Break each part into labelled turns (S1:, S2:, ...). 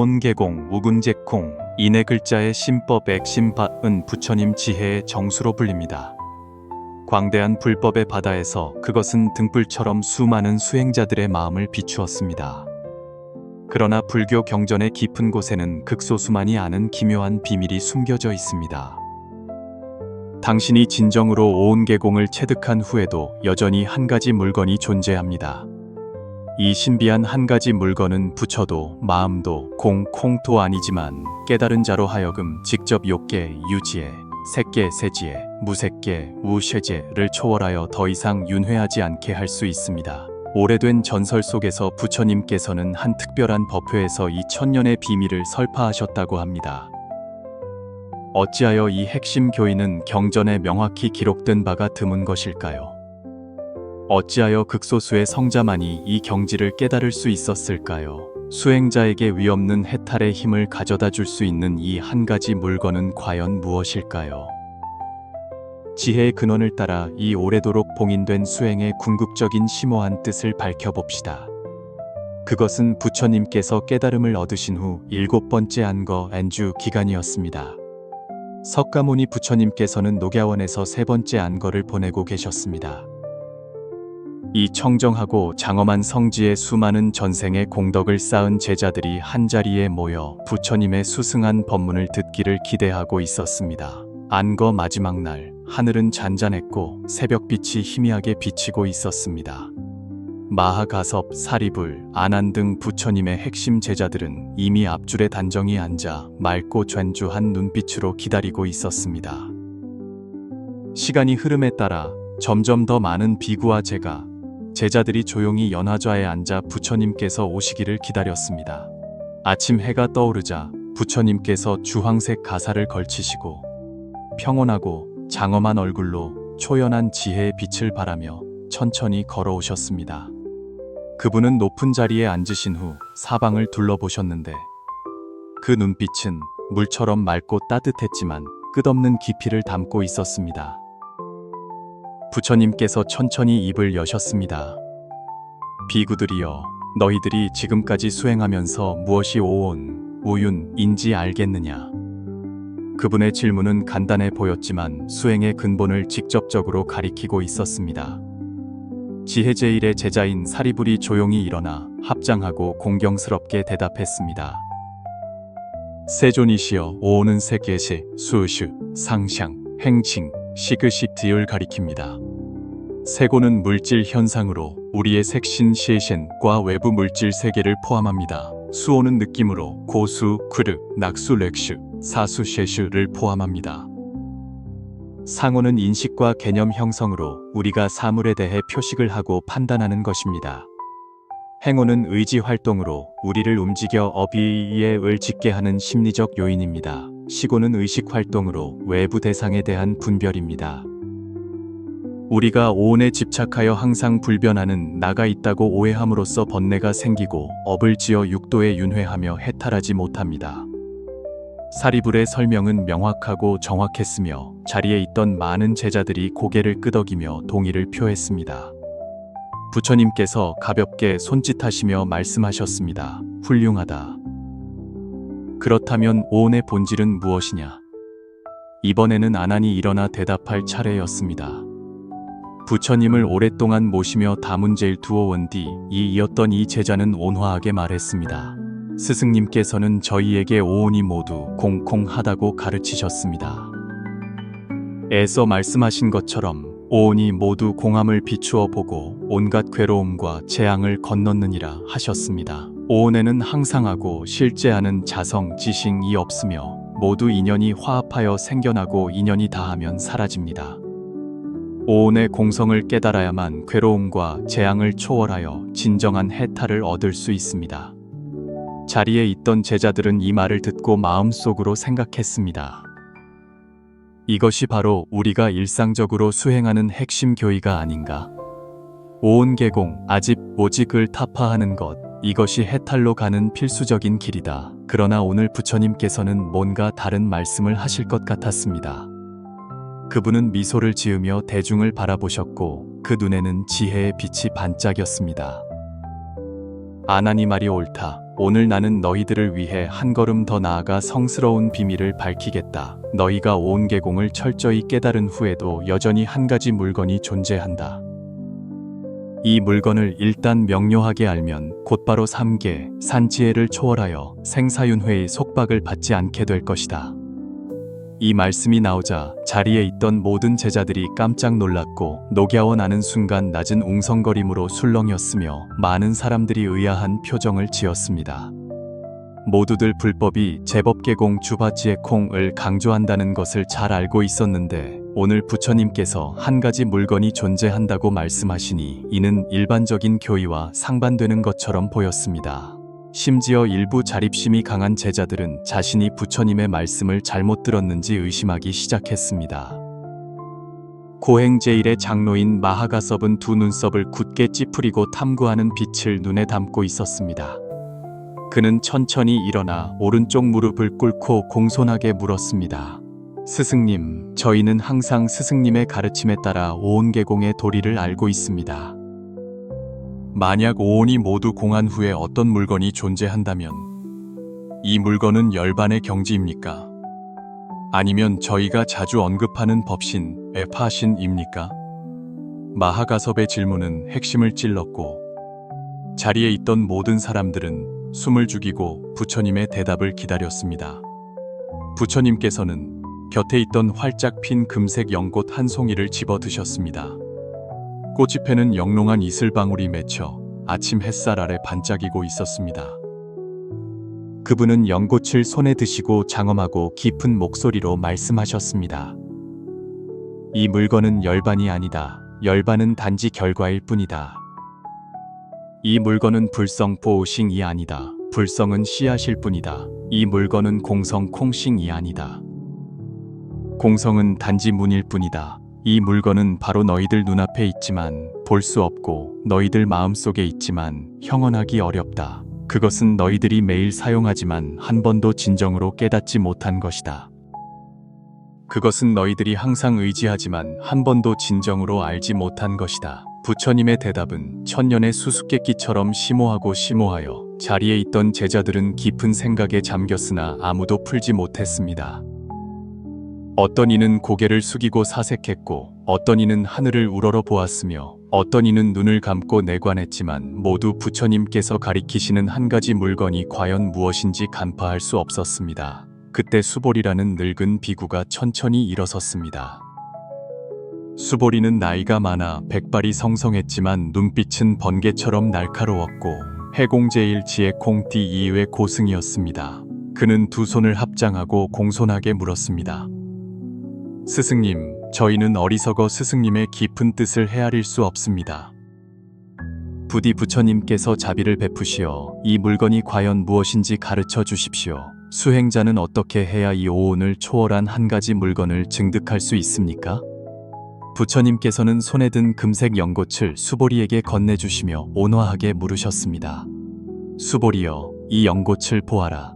S1: 오온계공 우군제콩 인의 글자의 신법 액신밭은 부처님 지혜의 정수로 불립니다. 광대한 불법의 바다에서 그것은 등불처럼 수많은 수행자들의 마음을 비추었습니다. 그러나 불교 경전의 깊은 곳에는 극소수만이 아는 기묘한 비밀이 숨겨져 있습니다. 당신이 진정으로 오온계공을 체득한 후에도 여전히 한 가지 물건이 존재합니다. 이 신비한 한 가지 물건은 부처도 마음도 콩도 아니지만 깨달은 자로 하여금 직접 욕계 유지에 색계 세지에 무색계 우쉐제를 초월하여 더 이상 윤회하지 않게 할 수 있습니다. 오래된 전설 속에서 부처님께서는 한 특별한 법회에서 이 천년의 비밀을 설파하셨다고 합니다. 어찌하여 이 핵심 교의는 경전에 명확히 기록된 바가 드문 것일까요? 어찌하여 극소수의 성자만이 이 경지를 깨달을 수 있었을까요? 수행자에게 위없는 해탈의 힘을 가져다 줄 수 있는 이 한 가지 물건은 과연 무엇일까요? 지혜의 근원을 따라 이 오래도록 봉인된 수행의 궁극적인 심오한 뜻을 밝혀봅시다. 그것은 부처님께서 깨달음을 얻으신 후 7번째 안거 안주 기간이었습니다. 석가모니 부처님께서는 녹야원에서 3번째 안거를 보내고 계셨습니다. 이 청정하고 장엄한 성지에 수많은 전생의 공덕을 쌓은 제자들이 한자리에 모여 부처님의 수승한 법문을 듣기를 기대하고 있었습니다. 안거 마지막 날, 하늘은 잔잔했고 새벽빛이 희미하게 비치고 있었습니다. 마하가섭, 사리불, 아난 등 부처님의 핵심 제자들은 이미 앞줄에 단정히 앉아 맑고 전주한 눈빛으로 기다리고 있었습니다. 시간이 흐름에 따라 점점 더 많은 비구와 제자들이 조용히 연화좌에 앉아 부처님께서 오시기를 기다렸습니다. 아침 해가 떠오르자 부처님께서 주황색 가사를 걸치시고 평온하고 장엄한 얼굴로 초연한 지혜의 빛을 발하며 천천히 걸어오셨습니다. 그분은 높은 자리에 앉으신 후 사방을 둘러보셨는데 그 눈빛은 물처럼 맑고 따뜻했지만 끝없는 깊이를 담고 있었습니다. 부처님께서 천천히 입을 여셨습니다. 비구들이여, 너희들이 지금까지 수행하면서 무엇이 오온, 우윤인지 알겠느냐? 그분의 질문은 간단해 보였지만 수행의 근본을 직접적으로 가리키고 있었습니다. 지혜제일의 제자인 사리불이 조용히 일어나 합장하고 공경스럽게 대답했습니다. 세존이시여, 오온은 세계시, 수슈, 상샹, 행칭, 시그식디을 가리킵니다. 세고는 물질 현상으로 우리의 색신 시에셴과 외부 물질 세계를 포함합니다. 수오는 느낌으로 고수, 크르, 낙수, 렉슈, 사수, 쉐슈를 포함합니다. 상오는 인식과 개념 형성으로 우리가 사물에 대해 표식을 하고 판단하는 것입니다. 행오는 의지 활동으로 우리를 움직여 어비의을 짓게 하는 심리적 요인입니다. 시고는 의식 활동으로 외부 대상에 대한 분별입니다. 우리가 오온에 집착하여 항상 불변하는 나가 있다고 오해함으로써 번뇌가 생기고 업을 지어 육도에 윤회하며 해탈하지 못합니다. 사리불의 설명은 명확하고 정확했으며 자리에 있던 많은 제자들이 고개를 끄덕이며 동의를 표했습니다. 부처님께서 가볍게 손짓하시며 말씀하셨습니다. 훌륭하다. 그렇다면 오온의 본질은 무엇이냐? 이번에는 아난이 일어나 대답할 차례였습니다. 부처님을 오랫동안 모시며 다문제일 두어원 뒤 이었던 이 제자는 온화하게 말했습니다. 스승님께서는 저희에게 오온이 모두 공공하다고 가르치셨습니다. 애써 말씀하신 것처럼 오온이 모두 공함을 비추어 보고 온갖 괴로움과 재앙을 건넜느니라 하셨습니다. 오온에는 항상하고 실제하는 자성, 지싱이 없으며 모두 인연이 화합하여 생겨나고 인연이 다하면 사라집니다. 오온의 공성을 깨달아야만 괴로움과 재앙을 초월하여 진정한 해탈을 얻을 수 있습니다. 자리에 있던 제자들은 이 말을 듣고 마음속으로 생각했습니다. 이것이 바로 우리가 일상적으로 수행하는 핵심 교의가 아닌가? 오온계공, 아집, 오직을 타파하는 것, 이것이 해탈로 가는 필수적인 길이다. 그러나 오늘 부처님께서는 뭔가 다른 말씀을 하실 것 같았습니다. 그분은 미소를 지으며 대중을 바라보셨고 그 눈에는 지혜의 빛이 반짝였습니다. 아난이 말이 옳다. 오늘 나는 너희들을 위해 한 걸음 더 나아가 성스러운 비밀을 밝히겠다. 너희가 오온계공을 철저히 깨달은 후에도 여전히 한 가지 물건이 존재한다. 이 물건을 일단 명료하게 알면 곧바로 3계 산지혜를 초월하여 생사윤회의 속박을 받지 않게 될 것이다. 이 말씀이 나오자 자리에 있던 모든 제자들이 깜짝 놀랐고 녹야워 나는 순간 낮은 웅성거림으로 술렁였으며 많은 사람들이 의아한 표정을 지었습니다. 모두들 불법이 제법계공 주바지의콩을 강조한다는 것을 잘 알고 있었는데 오늘 부처님께서 한 가지 물건이 존재한다고 말씀하시니 이는 일반적인 교의와 상반되는 것처럼 보였습니다. 심지어 일부 자립심이 강한 제자들은 자신이 부처님의 말씀을 잘못 들었는지 의심하기 시작했습니다. 고행제일의 장로인 마하가섭은 두 눈썹을 굳게 찌푸리고 탐구하는 빛을 눈에 담고 있었습니다. 그는 천천히 일어나 오른쪽 무릎을 꿇고 공손하게 물었습니다. 스승님, 저희는 항상 스승님의 가르침에 따라 오온계공의 도리를 알고 있습니다. 만약 오온이 모두 공한 후에 어떤 물건이 존재한다면 이 물건은 열반의 경지입니까? 아니면 저희가 자주 언급하는 법신, 에파신입니까? 마하가섭의 질문은 핵심을 찔렀고 자리에 있던 모든 사람들은 숨을 죽이고 부처님의 대답을 기다렸습니다. 부처님께서는 곁에 있던 활짝 핀 금색 연꽃 한 송이를 집어드셨습니다. 꽃잎에는 영롱한 이슬방울이 맺혀 아침 햇살 아래 반짝이고 있었습니다. 그분은 연꽃을 손에 드시고 장엄하고 깊은 목소리로 말씀하셨습니다. 이 물건은 열반이 아니다. 열반은 단지 결과일 뿐이다. 이 물건은 불성 포우싱이 아니다. 불성은 씨앗일 뿐이다. 이 물건은 공성 콩싱이 아니다. 공성은 단지 문일 뿐이다. 이 물건은 바로 너희들 눈앞에 있지만 볼 수 없고 너희들 마음속에 있지만 형언하기 어렵다. 그것은 너희들이 매일 사용하지만 한 번도 진정으로 깨닫지 못한 것이다. 그것은 너희들이 항상 의지하지만 한 번도 진정으로 알지 못한 것이다. 부처님의 대답은 천년의 수수께끼처럼 심오하고 심오하여 자리에 있던 제자들은 깊은 생각에 잠겼으나 아무도 풀지 못했습니다. 어떤 이는 고개를 숙이고 사색했고 어떤 이는 하늘을 우러러 보았으며 어떤 이는 눈을 감고 내관했지만 모두 부처님께서 가리키시는 한 가지 물건이 과연 무엇인지 간파할 수 없었습니다. 그때 수보리라는 늙은 비구가 천천히 일어섰습니다. 수보리는 나이가 많아 백발이 성성했지만 눈빛은 번개처럼 날카로웠고 해공제일 지혜콩띠 이후의 고승이었습니다. 그는 두 손을 합장하고 공손하게 물었습니다. 스승님, 저희는 어리석어 스승님의 깊은 뜻을 헤아릴 수 없습니다. 부디 부처님께서 자비를 베푸시어 이 물건이 과연 무엇인지 가르쳐 주십시오. 수행자는 어떻게 해야 이 오온을 초월한 한 가지 물건을 증득할 수 있습니까? 부처님께서는 손에 든 금색 연꽃을 수보리에게 건네주시며 온화하게 물으셨습니다. 수보리여, 이 연꽃을 보아라.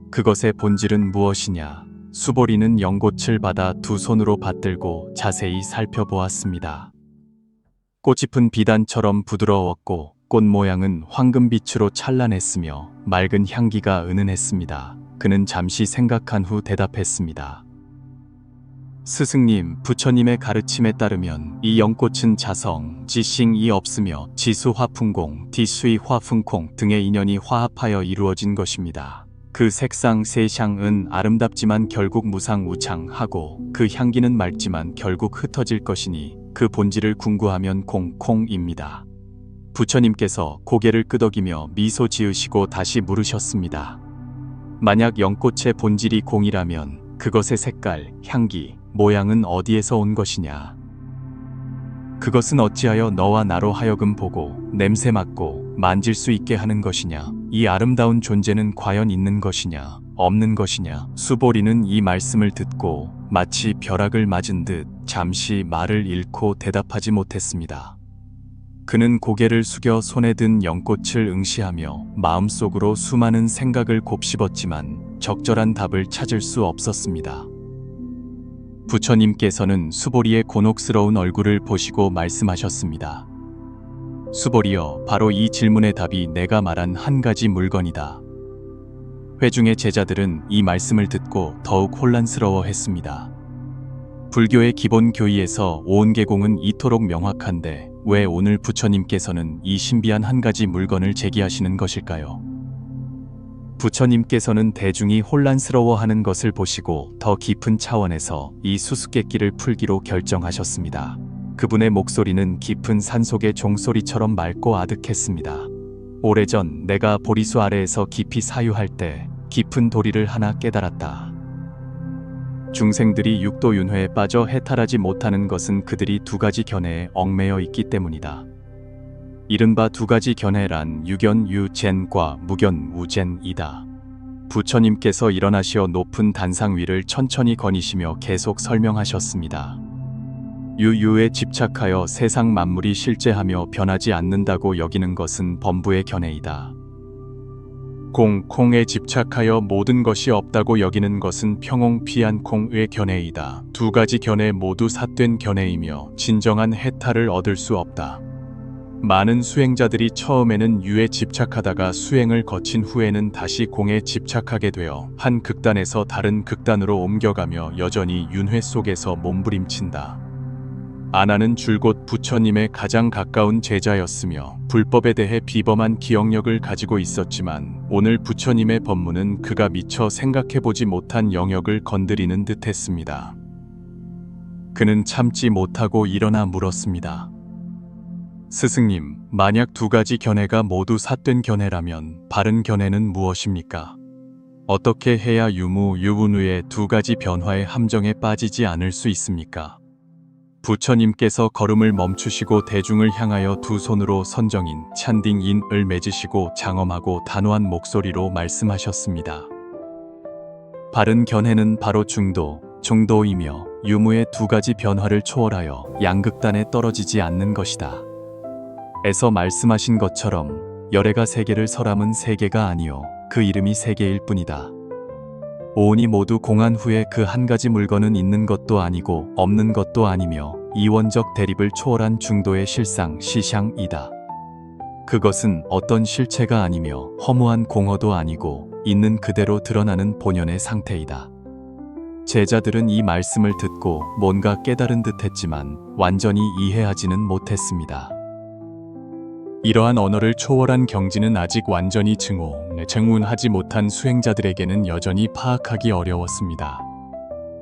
S1: 그것의 본질은 무엇이냐? 수보리는 연꽃을 받아 두 손으로 받들고 자세히 살펴보았습니다. 꽃잎은 비단처럼 부드러웠고 꽃 모양은 황금빛으로 찬란했으며 맑은 향기가 은은했습니다. 그는 잠시 생각한 후 대답했습니다. 스승님, 부처님의 가르침에 따르면 이 연꽃은 자성, 지싱이 없으며 지수 화풍공, 디수이 화풍콩 등의 인연이 화합하여 이루어진 것입니다. 그 색상 세향은 아름답지만 결국 무상우창하고 그 향기는 맑지만 결국 흩어질 것이니 그 본질을 궁구하면 콩콩입니다. 부처님께서 고개를 끄덕이며 미소 지으시고 다시 물으셨습니다. 만약 연꽃의 본질이 공이라면 그것의 색깔, 향기, 모양은 어디에서 온 것이냐? 그것은 어찌하여 너와 나로 하여금 보고 냄새 맡고 만질 수 있게 하는 것이냐? 이 아름다운 존재는 과연 있는 것이냐? 없는 것이냐? 수보리는 이 말씀을 듣고 마치 벼락을 맞은 듯 잠시 말을 잃고 대답하지 못했습니다. 그는 고개를 숙여 손에 든 연꽃을 응시하며 마음속으로 수많은 생각을 곱씹었지만 적절한 답을 찾을 수 없었습니다. 부처님께서는 수보리의 곤혹스러운 얼굴을 보시고 말씀하셨습니다. 수보리여, 바로 이 질문의 답이 내가 말한 한 가지 물건이다. 회중의 제자들은 이 말씀을 듣고 더욱 혼란스러워했습니다. 불교의 기본 교의에서 오은계공은 이토록 명확한데 왜 오늘 부처님께서는 이 신비한 한 가지 물건을 제기하시는 것일까요? 부처님께서는 대중이 혼란스러워하는 것을 보시고 더 깊은 차원에서 이 수수께끼를 풀기로 결정하셨습니다. 그분의 목소리는 깊은 산속의 종소리처럼 맑고 아득했습니다. 오래전 내가 보리수 아래에서 깊이 사유할 때 깊은 도리를 하나 깨달았다. 중생들이 육도윤회에 빠져 해탈하지 못하는 것은 그들이 두 가지 견해에 얽매여 있기 때문이다. 이른바 두 가지 견해란 유견유젠과 무견무젠이다. 부처님께서 일어나시어 높은 단상 위를 천천히 거니시며 계속 설명하셨습니다. 유유에 집착하여 세상 만물이 실제하며 변하지 않는다고 여기는 것은 범부의 견해이다. 콩에 집착하여 모든 것이 없다고 여기는 것은 평홍피안콩의 견해이다. 두 가지 견해 모두 삿된 견해이며 진정한 해탈을 얻을 수 없다. 많은 수행자들이 처음에는 유에 집착하다가 수행을 거친 후에는 다시 공에 집착하게 되어 한 극단에서 다른 극단으로 옮겨가며 여전히 윤회 속에서 몸부림친다. 아나는 줄곧 부처님의 가장 가까운 제자였으며 불법에 대해 비범한 기억력을 가지고 있었지만 오늘 부처님의 법문은 그가 미처 생각해보지 못한 영역을 건드리는 듯했습니다. 그는 참지 못하고 일어나 물었습니다. 스승님, 만약 두 가지 견해가 모두 삿된 견해라면 바른 견해는 무엇입니까? 어떻게 해야 유무, 유분의 두 가지 변화의 함정에 빠지지 않을 수 있습니까? 부처님께서 걸음을 멈추시고 대중을 향하여 두 손으로 선정인 찬딩인을 맺으시고 장엄하고 단호한 목소리로 말씀하셨습니다. 바른 견해는 바로 중도이며 유무의 두 가지 변화를 초월하여 양극단에 떨어지지 않는 것이다. 에서 말씀하신 것처럼 열애가 세계를 설함은 세계가 아니요 그 이름이 세계일 뿐이다. 오온이 모두 공한 후에 그 한 가지 물건은 있는 것도 아니고 없는 것도 아니며 이원적 대립을 초월한 중도의 실상 시샹이다. 그것은 어떤 실체가 아니며 허무한 공허도 아니고 있는 그대로 드러나는 본연의 상태이다. 제자들은 이 말씀을 듣고 뭔가 깨달은 듯했지만 완전히 이해하지는 못했습니다. 이러한 언어를 초월한 경지는 아직 완전히 증운하지 못한 수행자들에게는 여전히 파악하기 어려웠습니다.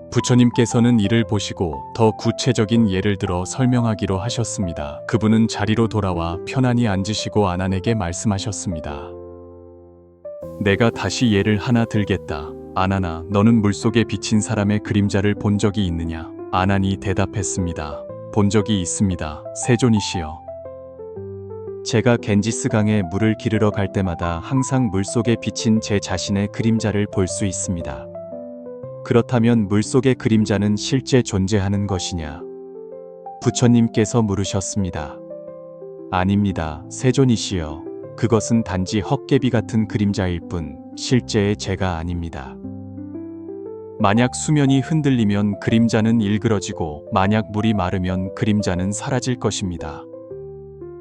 S1: 부처님께서는 이를 보시고 더 구체적인 예를 들어 설명하기로 하셨습니다. 그분은 자리로 돌아와 편안히 앉으시고 아난에게 말씀하셨습니다. 내가 다시 예를 하나 들겠다. 아난아, 너는 물속에 비친 사람의 그림자를 본 적이 있느냐? 아난이 대답했습니다. 본 적이 있습니다. 세존이시여. 제가 겐지스강에 물을 기르러 갈 때마다 항상 물속에 비친 제 자신의 그림자를 볼 수 있습니다. 그렇다면 물속의 그림자는 실제 존재하는 것이냐? 부처님께서 물으셨습니다. 아닙니다. 세존이시여. 그것은 단지 헛개비 같은 그림자일 뿐 실제의 제가 아닙니다. 만약 수면이 흔들리면 그림자는 일그러지고 만약 물이 마르면 그림자는 사라질 것입니다.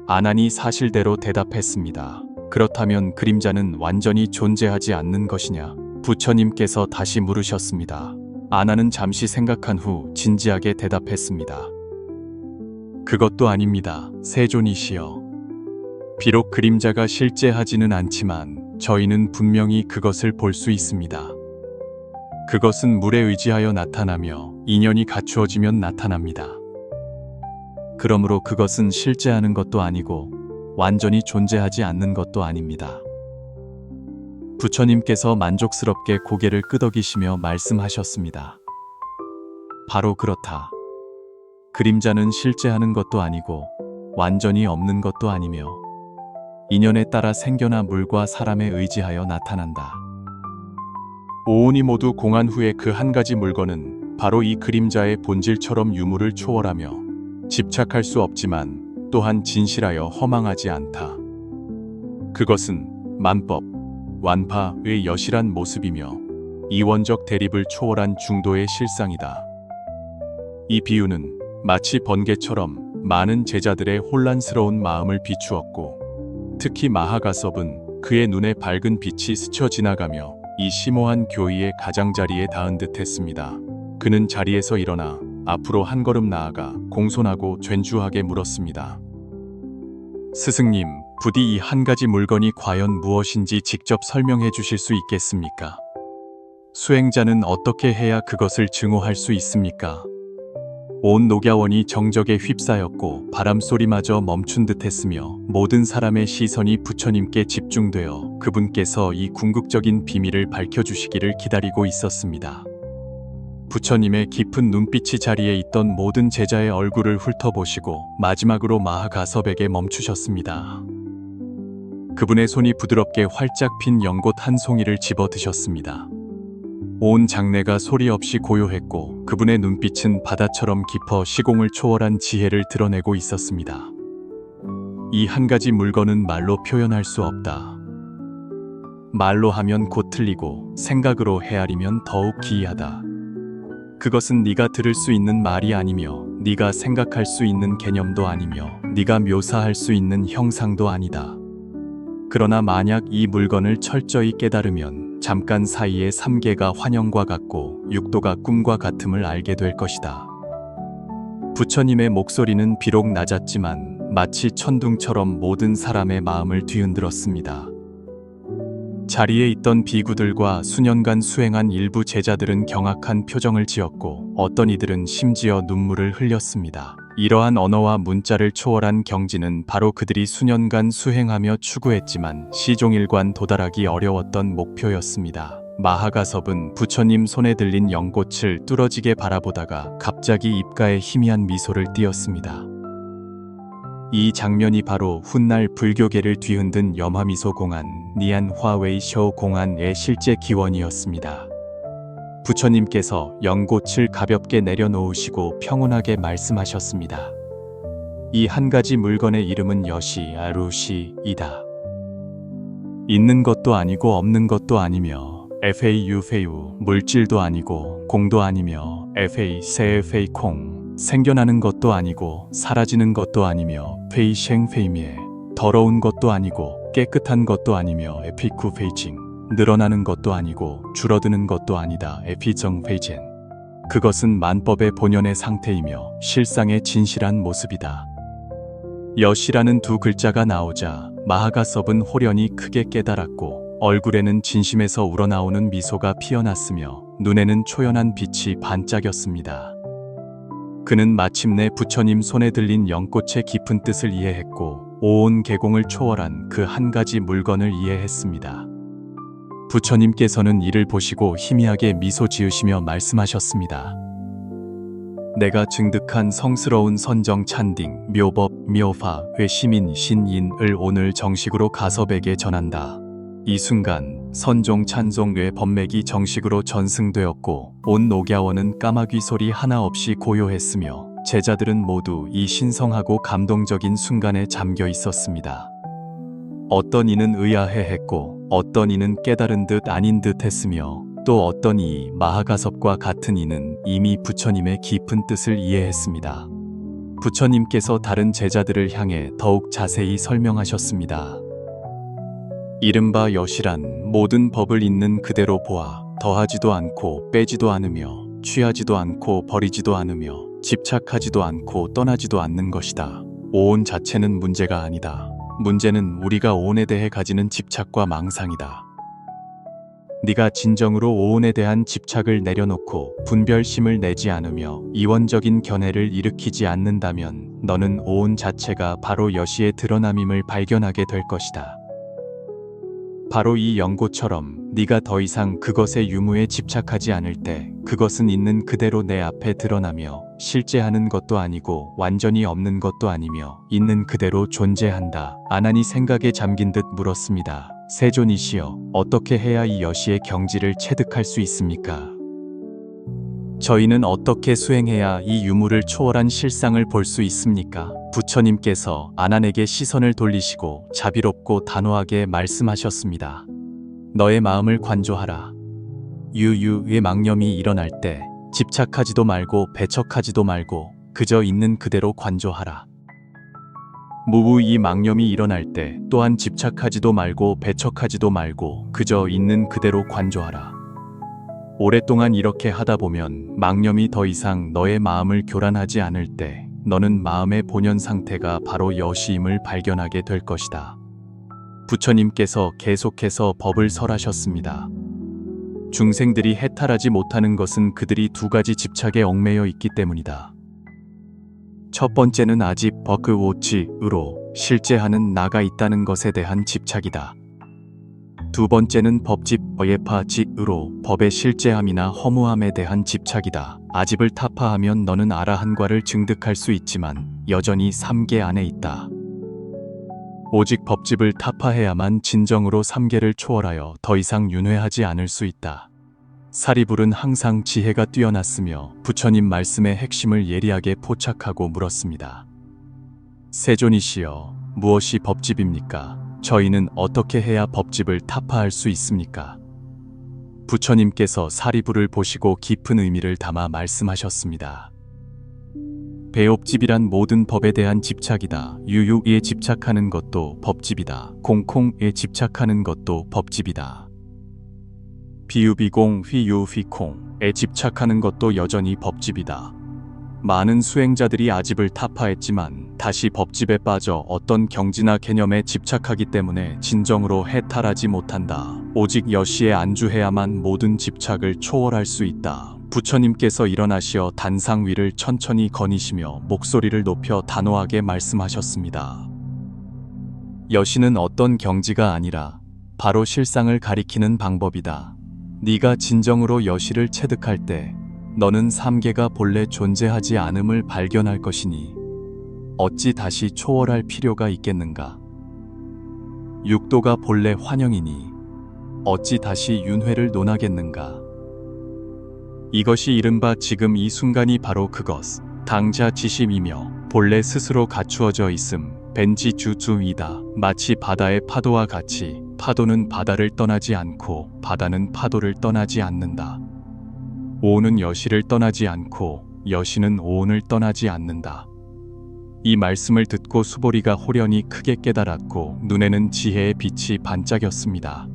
S1: 아난이 사실대로 대답했습니다. 그렇다면 그림자는 완전히 존재하지 않는 것이냐? 부처님께서 다시 물으셨습니다. 아난은 잠시 생각한 후 진지하게 대답했습니다. 그것도 아닙니다. 세존이시여. 비록 그림자가 실제하지는 않지만 저희는 분명히 그것을 볼 수 있습니다. 그것은 물에 의지하여 나타나며 인연이 갖추어지면 나타납니다. 그러므로 그것은 실제하는 것도 아니고 완전히 존재하지 않는 것도 아닙니다. 부처님께서 만족스럽게 고개를 끄덕이시며 말씀하셨습니다. 바로 그렇다. 그림자는 실제하는 것도 아니고 완전히 없는 것도 아니며 인연에 따라 생겨나 물과 사람에 의지하여 나타난다. 오온이 모두 공한 후에 그 한 가지 물건은 바로 이 그림자의 본질처럼 유무를 초월하며 집착할 수 없지만 또한 진실하여 허망하지 않다. 그것은 만법, 완파의 여실한 모습이며 이원적 대립을 초월한 중도의 실상이다. 이 비유는 마치 번개처럼 많은 제자들의 혼란스러운 마음을 비추었고, 특히 마하가섭은 그의 눈에 밝은 빛이 스쳐 지나가며 이 심오한 교의의 가장자리에 닿은 듯했습니다. 그는 자리에서 일어나 앞으로 한 걸음 나아가 공손하고 존주하게 물었습니다. 스승님, 부디 이 한 가지 물건이 과연 무엇인지 직접 설명해 주실 수 있겠습니까? 수행자는 어떻게 해야 그것을 증오할 수 있습니까? 온 녹야원이 정적에 휩싸였고 바람소리마저 멈춘 듯했으며 모든 사람의 시선이 부처님께 집중되어 그분께서 이 궁극적인 비밀을 밝혀주시기를 기다리고 있었습니다. 부처님의 깊은 눈빛이 자리에 있던 모든 제자의 얼굴을 훑어보시고 마지막으로 마하가섭에게 멈추셨습니다. 그분의 손이 부드럽게 활짝 핀 연꽃 한 송이를 집어 드셨습니다. 온 장내가 소리 없이 고요했고 그분의 눈빛은 바다처럼 깊어 시공을 초월한 지혜를 드러내고 있었습니다. 이 한 가지 물건은 말로 표현할 수 없다. 말로 하면 곧 틀리고 생각으로 헤아리면 더욱 기이하다. 그것은 네가 들을 수 있는 말이 아니며 네가 생각할 수 있는 개념도 아니며 네가 묘사할 수 있는 형상도 아니다. 그러나 만약 이 물건을 철저히 깨달으면 잠깐 사이에 삼계가 환영과 같고 육도가 꿈과 같음을 알게 될 것이다. 부처님의 목소리는 비록 낮았지만 마치 천둥처럼 모든 사람의 마음을 뒤흔들었습니다. 자리에 있던 비구들과 수년간 수행한 일부 제자들은 경악한 표정을 지었고 어떤 이들은 심지어 눈물을 흘렸습니다. 이러한 언어와 문자를 초월한 경지는 바로 그들이 수년간 수행하며 추구했지만 시종일관 도달하기 어려웠던 목표였습니다. 마하가섭은 부처님 손에 들린 연꽃을 뚫어지게 바라보다가 갑자기 입가에 희미한 미소를 띄었습니다. 이 장면이 바로 훗날 불교계를 뒤흔든 염화미소 공안, 니안 화웨이쇼 공안의 실제 기원이었습니다. 부처님께서 연꽃을 가볍게 내려놓으시고 평온하게 말씀하셨습니다. 이 한 가지 물건의 이름은 여시 아루시이다. 있는 것도 아니고 없는 것도 아니며 FAU 물질도 아니고 공도 아니며 FA 콩 생겨나는 것도 아니고 사라지는 것도 아니며 페이셴페이미에 더러운 것도 아니고 깨끗한 것도 아니며 에피쿠 페이징 늘어나는 것도 아니고 줄어드는 것도 아니다. 에피정 페이젠 그것은 만법의 본연의 상태이며 실상의 진실한 모습이다. 여시라는 두 글자가 나오자 마하가섭은 호련히 크게 깨달았고 얼굴에는 진심에서 우러나오는 미소가 피어났으며 눈에는 초연한 빛이 반짝였습니다. 그는 마침내 부처님 손에 들린 연꽃의 깊은 뜻을 이해했고 온 계공을 초월한 그 한 가지 물건을 이해했습니다. 부처님께서는 이를 보시고 희미하게 미소 지으시며 말씀하셨습니다. 내가 증득한 성스러운 선정 찬딩, 묘법, 묘파, 회시민, 신인을 오늘 정식으로 가섭에게 전한다. 이 순간 선종 찬송의 법맥이 정식으로 전승되었고 온 녹야원은 까마귀 소리 하나 없이 고요했으며 제자들은 모두 이 신성하고 감동적인 순간에 잠겨 있었습니다. 어떤 이는 의아해했고 어떤 이는 깨달은 듯 아닌 듯 했으며 또 어떤 이 마하가섭과 같은 이는 이미 부처님의 깊은 뜻을 이해했습니다. 부처님께서 다른 제자들을 향해 더욱 자세히 설명하셨습니다. 이른바 여시란 모든 법을 있는 그대로 보아 더하지도 않고 빼지도 않으며 취하지도 않고 버리지도 않으며 집착하지도 않고 떠나지도 않는 것이다. 오온 자체는 문제가 아니다. 문제는 우리가 오온에 대해 가지는 집착과 망상이다. 네가 진정으로 오온에 대한 집착을 내려놓고 분별심을 내지 않으며 이원적인 견해를 일으키지 않는다면 너는 오온 자체가 바로 여시의 드러남임을 발견하게 될 것이다. 바로 이 연꽃처럼 네가 더 이상 그것의 유무에 집착하지 않을 때 그것은 있는 그대로 내 앞에 드러나며 실제하는 것도 아니고 완전히 없는 것도 아니며 있는 그대로 존재한다. 아난이 생각에 잠긴 듯 물었습니다. 세존이시여, 어떻게 해야 이 여시의 경지를 체득할 수 있습니까? 저희는 어떻게 수행해야 이 유무를 초월한 실상을 볼 수 있습니까? 부처님께서 아난에게 시선을 돌리시고 자비롭고 단호하게 말씀하셨습니다. 너의 마음을 관조하라. 유유의 망념이 일어날 때 집착하지도 말고 배척하지도 말고 그저 있는 그대로 관조하라. 무의 이 망념이 일어날 때 또한 집착하지도 말고 배척하지도 말고 그저 있는 그대로 관조하라. 오랫동안 이렇게 하다 보면 망념이 더 이상 너의 마음을 교란하지 않을 때 너는 마음의 본연 상태가 바로 여시임을 발견하게 될 것이다. 부처님께서 계속해서 법을 설하셨습니다. 중생들이 해탈하지 못하는 것은 그들이 두 가지 집착에 얽매여 있기 때문이다. 첫 번째는 아집 버크워치으로 실제하는 나가 있다는 것에 대한 집착이다. 두 번째는 법집 어예파지으로 법의 실제함이나 허무함에 대한 집착이다. 아집을 타파하면 너는 아라한과를 증득할 수 있지만 여전히 삼계 안에 있다. 오직 법집을 타파해야만 진정으로 삼계를 초월하여 더 이상 윤회하지 않을 수 있다. 사리불은 항상 지혜가 뛰어났으며 부처님 말씀의 핵심을 예리하게 포착하고 물었습니다. 세존이시여, 무엇이 법집입니까? 저희는 어떻게 해야 법집을 타파할 수 있습니까? 부처님께서 사리불을 보시고 깊은 의미를 담아 말씀하셨습니다. 배업집이란 모든 법에 대한 집착이다. 유유에 집착하는 것도 법집이다. 공콩에 집착하는 것도 법집이다. 비유비공 휘유휘콩에 집착하는 것도 여전히 법집이다. 많은 수행자들이 아집을 타파했지만 다시 법집에 빠져 어떤 경지나 개념에 집착하기 때문에 진정으로 해탈하지 못한다. 오직 여시에 안주해야만 모든 집착을 초월할 수 있다. 부처님께서 일어나시어 단상 위를 천천히 거니시며 목소리를 높여 단호하게 말씀하셨습니다. 여시는 어떤 경지가 아니라 바로 실상을 가리키는 방법이다. 네가 진정으로 여시를 체득할 때 너는 삼계가 본래 존재하지 않음을 발견할 것이니 어찌 다시 초월할 필요가 있겠는가? 육도가 본래 환영이니 어찌 다시 윤회를 논하겠는가? 이것이 이른바 지금 이 순간이 바로 그것, 당자 지심이며 본래 스스로 갖추어져 있음, 벤지주주이다. 마치 바다의 파도와 같이 파도는 바다를 떠나지 않고 바다는 파도를 떠나지 않는다. 오온은 여시를 떠나지 않고 여시는 오온을 떠나지 않는다. 이 말씀을 듣고 수보리가 호련히 크게 깨달았고 눈에는 지혜의 빛이 반짝였습니다.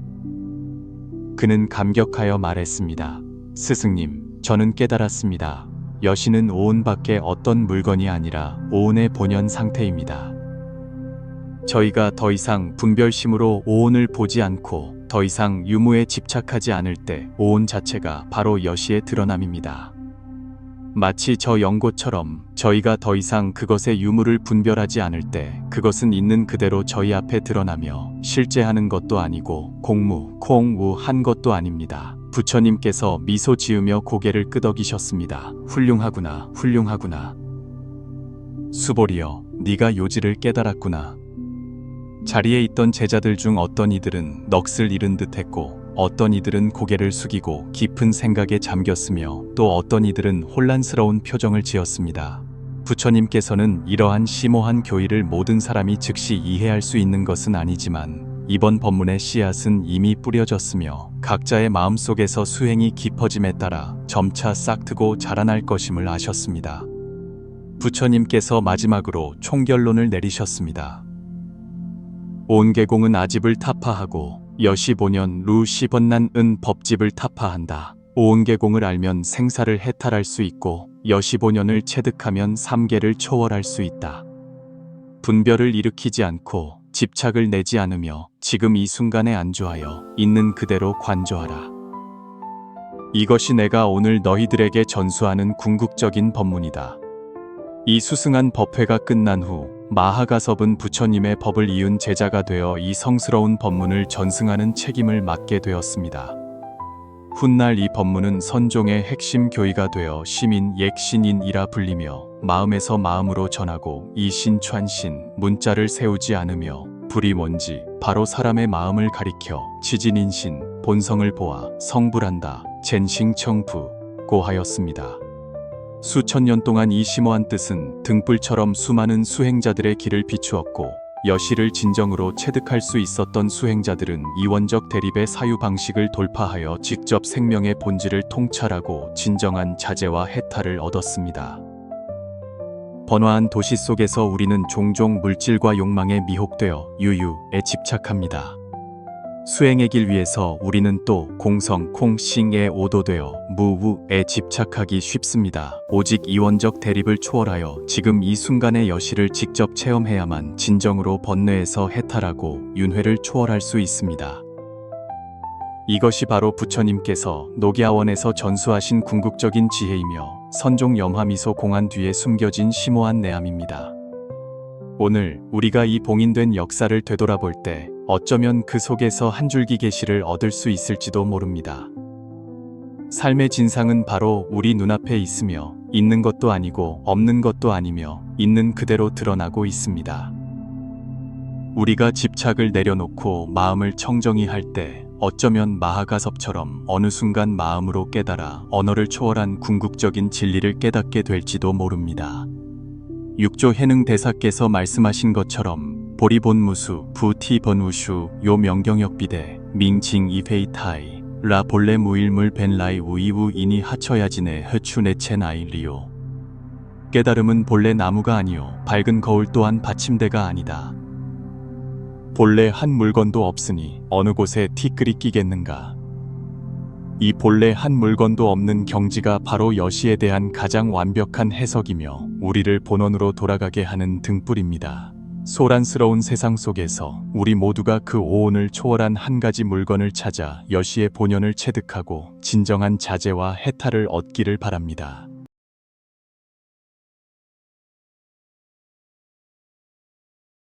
S1: 그는 감격하여 말했습니다. 스승님, 저는 깨달았습니다. 여시는 오온 밖에 어떤 물건이 아니라 오온의 본연 상태입니다. 저희가 더 이상 분별심으로 오온을 보지 않고 더 이상 유무에 집착하지 않을 때 오온 자체가 바로 여시의 드러남입니다. 마치 저 연고처럼 저희가 더 이상 그것의 유무를 분별하지 않을 때 그것은 있는 그대로 저희 앞에 드러나며 실제하는 것도 아니고 공무, 콩우한 것도 아닙니다. 부처님께서 미소 지으며 고개를 끄덕이셨습니다. 훌륭하구나, 훌륭하구나. 수보리여, 네가 요지를 깨달았구나. 자리에 있던 제자들 중 어떤 이들은 넋을 잃은 듯 했고 어떤 이들은 고개를 숙이고 깊은 생각에 잠겼으며 또 어떤 이들은 혼란스러운 표정을 지었습니다. 부처님께서는 이러한 심오한 교의를 모든 사람이 즉시 이해할 수 있는 것은 아니지만 이번 법문의 씨앗은 이미 뿌려졌으며 각자의 마음속에서 수행이 깊어짐에 따라 점차 싹트고 자라날 것임을 아셨습니다. 부처님께서 마지막으로 총결론을 내리셨습니다. 온계공은 아집을 타파하고 여시보년 루시번난은 법집을 타파한다. 오온계공을 알면 생사를 해탈할 수 있고 여시보년을 체득하면 삼계를 초월할 수 있다. 분별을 일으키지 않고 집착을 내지 않으며 지금 이 순간에 안주하여 있는 그대로 관조하라. 이것이 내가 오늘 너희들에게 전수하는 궁극적인 법문이다. 이 수승한 법회가 끝난 후 마하가섭은 부처님의 법을 이은 제자가 되어 이 성스러운 법문을 전승하는 책임을 맡게 되었습니다. 훗날 이 법문은 선종의 핵심 교의가 되어 시민 옛신인이라 불리며 마음에서 마음으로 전하고 이신찬신 문자를 세우지 않으며 불이 뭔지 바로 사람의 마음을 가리켜 지진인신 본성을 보아 성불한다 젠싱청부 고하였습니다. 수천 년 동안 이 심오한 뜻은 등불처럼 수많은 수행자들의 길을 비추었고 여시를 진정으로 체득할 수 있었던 수행자들은 이원적 대립의 사유 방식을 돌파하여 직접 생명의 본질을 통찰하고 진정한 자재와 해탈을 얻었습니다. 번화한 도시 속에서 우리는 종종 물질과 욕망에 미혹되어 유유에 집착합니다. 수행의 길 위에서 우리는 또 공성, 콩싱에 오도되어 무우에 집착하기 쉽습니다. 오직 이원적 대립을 초월하여 지금 이 순간의 여실을 직접 체험해야만 진정으로 번뇌에서 해탈하고 윤회를 초월할 수 있습니다. 이것이 바로 부처님께서 녹야원에서 전수하신 궁극적인 지혜이며 선종 염화미소 공안 뒤에 숨겨진 심오한 내함입니다. 오늘 우리가 이 봉인된 역사를 되돌아볼 때 어쩌면 그 속에서 한 줄기 계시를 얻을 수 있을지도 모릅니다. 삶의 진상은 바로 우리 눈앞에 있으며 있는 것도 아니고 없는 것도 아니며 있는 그대로 드러나고 있습니다. 우리가 집착을 내려놓고 마음을 청정히 할 때 어쩌면 마하가섭처럼 어느 순간 마음으로 깨달아 언어를 초월한 궁극적인 진리를 깨닫게 될지도 모릅니다. 육조 해능 대사께서 말씀하신 것처럼 보리본무수 부티번우슈 요 명경역비대 밍칭 이페이타이 라 본래 무일물 벤라이 우이우 이니 하처야지네 흐추네체나이 리오. 깨달음은 본래 나무가 아니요 밝은 거울 또한 받침대가 아니다. 본래 한 물건도 없으니 어느 곳에 티끌이 끼겠는가. 이 본래 한 물건도 없는 경지가 바로 여시에 대한 가장 완벽한 해석이며 우리를 본원으로 돌아가게 하는 등불입니다. 소란스러운 세상 속에서 우리 모두가 그 오온을 초월한 한 가지 물건을 찾아 여시의 본연을 체득하고 진정한 자제와 해탈을 얻기를 바랍니다.